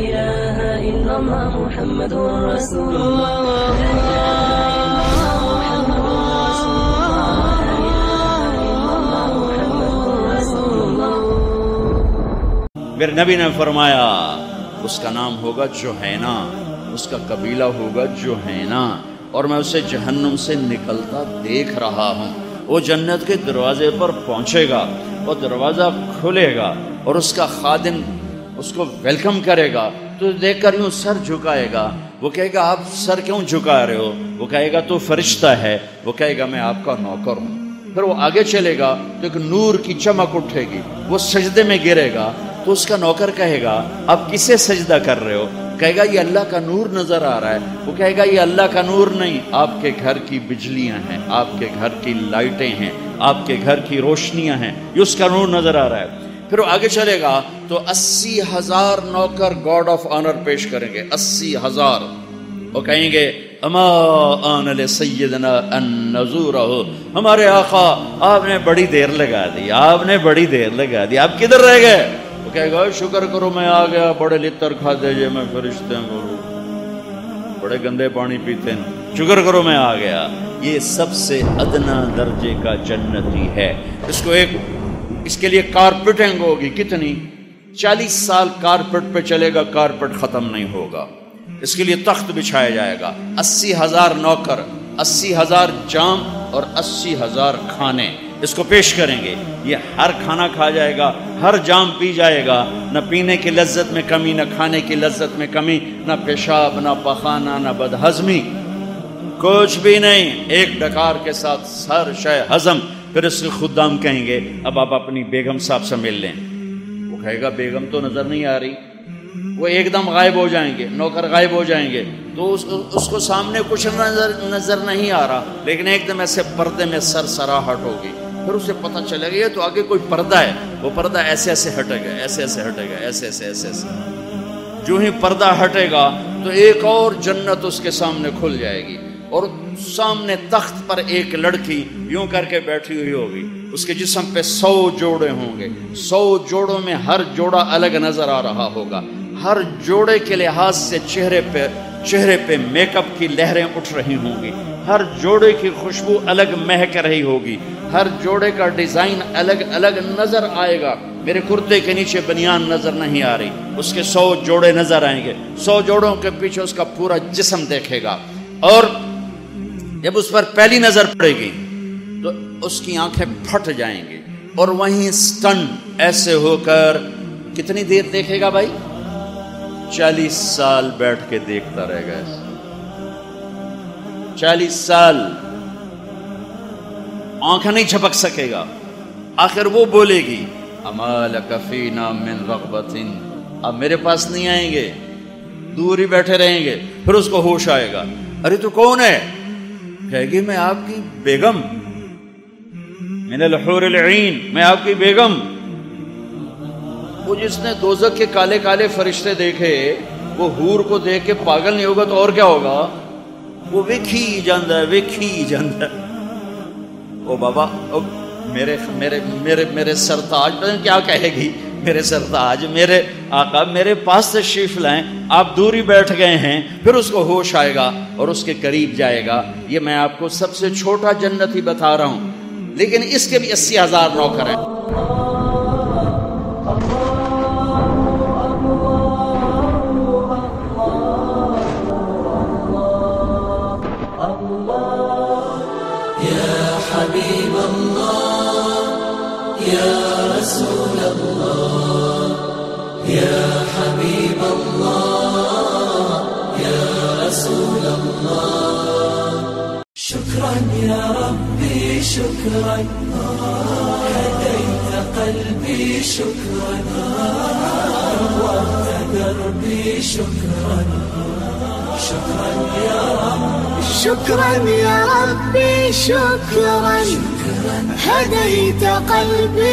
إله إلا الله محمد رسول الله میرے نبی نے فرمایا اس کا نام ہوگا جوہینا، اس کا قبیلہ ہوگا جوہینا، اور میں اسے جہنم سے نکلتا دیکھ رہا ہوں۔ وہ جنت کے دروازے پر پہنچے گا، وہ دروازہ کھلے گا اور اس کا خادم اس کو ویلکم کرے گا، تو دیکھ کر یوں سر جھکائے گا۔ وہ کہے گا آپ سر کیوں جھکا رہے ہو؟ وہ کہے گا تو فرشتہ ہے۔ وہ کہے گا میں آپ کا نوکر ہوں۔ پھر وہ آگے چلے گا تو ایک نور کی چمک اٹھے گی، وہ سجدے میں گرے گا تو اس کا نوکر کہے گا آپ کسے سجدہ کر رہے ہو؟ کہے گا یہ اللہ کا نور نظر آ رہا ہے۔ وہ کہے گا یہ اللہ کا نور نہیں، آپ کے گھر کی بجلیاں ہیں، آپ کے گھر کی لائٹیں ہیں، آپ کے گھر کی روشنیاں ہیں، یہ اس کا نور نظر آ رہا ہے۔ پھر وہ آگے چلے گا تو 80,000 نوکر گاڈ آف آنر پیش کریں گے، 80,000۔ وہ کہیں گے اما آن لسیدنا ان نزورہ، ہمارے آقا آپ نے بڑی دیر لگا دی، آپ نے بڑی دیر لگا دی، آپ کدھر رہ گئے؟ وہ کہے گا شکر کرو میں آ گیا، بڑے لتر کھا دیجئے میں فرشتے ہیں، بڑے گندے پانی پیتے ہیں، شکر کرو میں آ گیا۔ یہ سب سے ادنا درجے کا جنتی ہے۔ اس کے لیے کارپیٹنگ ہوگی، کتنی؟ 40 سال کارپیٹ پہ چلے گا، کارپیٹ ختم نہیں ہوگا۔ اس کے لیے تخت بچھایا جائے گا، 80,000 نوکر، 80,000 جام اور 80,000 کھانے اس کو پیش کریں گے۔ یہ ہر کھانا کھا جائے گا، ہر جام پی جائے گا، نہ پینے کی لذت میں کمی، نہ کھانے کی لذت میں کمی، نہ پیشاب، نہ پخانہ، نہ بدہضمی، کچھ بھی نہیں، ایک ڈکار کے ساتھ ہر شے ہضم۔ پھر اس کے خدام کہیں گے اب آپ اپنی بیگم صاحب سے مل لیں۔ وہ کہے گا بیگم تو نظر نہیں آ رہی۔ وہ ایک دم غائب ہو جائیں گے، نوکر غائب ہو جائیں گے، تو اس کو سامنے کچھ نظر نہیں آ رہا، لیکن ایک دم ایسے پردے میں سرسراہٹ ہوگی۔ پھر اسے پتہ چلے گا تو آگے کوئی پردہ ہے، وہ پردہ ایسے ایسے ہٹے گا، ایسے ایسے ہٹے گا، ایسے ایسے ایسے ایسے۔ جو ہی پردہ ہٹے گا تو ایک اور جنت اس کے سامنے کھل جائے گی، اور سامنے تخت پر ایک لڑکی یوں کر کے بیٹھی ہوئی ہوگی، اس کے جسم پہ 100 جوڑے ہوں گے، 100 جوڑوں میں ہر جوڑا الگ نظر آ رہا ہوگا، ہر جوڑے کے لحاظ سے چہرے پہ میک اپ کی لہریں اٹھ رہی ہوں گی، ہر جوڑے کی خوشبو الگ مہک رہی ہوگی، ہر جوڑے کا ڈیزائن الگ الگ نظر آئے گا۔ میرے کرتے کے نیچے بنیان نظر نہیں آ رہی، اس کے 100 جوڑے نظر آئیں گے، 100 جوڑوں کے پیچھے اس کا پورا جسم دیکھے گا، اور جب اس پر پہلی نظر پڑے گی تو اس کی آنکھیں پھٹ جائیں گی، اور وہیں سٹن ایسے ہو کر کتنی دیر دیکھے گا بھائی؟ 40 سال بیٹھ کے دیکھتا رہے گا، 40 سال آنکھیں نہیں جھپک سکے گا۔ آخر وہ بولے گی اما لک فینا من رغبۃ، اب میرے پاس نہیں آئیں گے، دور ہی بیٹھے رہیں گے۔ پھر اس کو ہوش آئے گا، ارے تو کون ہے؟ کہے گی میں آپ کی بیگم، من الحور العین، میں آپ کی بیگم۔ وہ جس نے دوزخ کے کالے کالے فرشتے دیکھے، وہ حور کو دیکھ کے پاگل نہیں ہوگا تو اور کیا ہوگا؟ وہ ویکھی جاندہ ہے، ویکھی جاندہ ہے۔ او بابا، میرے سرتاج کیا کہے گی؟ میرے سرتاج، میرے آقا میرے پاس تشریف لائیں، آپ دوری بیٹھ گئے ہیں۔ پھر اس کو ہوش آئے گا اور اس کے قریب جائے گا۔ یہ میں آپ کو سب سے چھوٹا جنت ہی بتا رہا ہوں، لیکن اس کے بھی 80,000 نوکر ہیں۔ حبیب اللہ یا رسول اللہ، یا حبیب اللہ یا رسول اللہ، شکرا یا ربی شکرا، ہدیت قلبی شکرا، نورت دربی شکرا، شکرا یا رب، شکرا یا ربی شکرا، هديت قلبي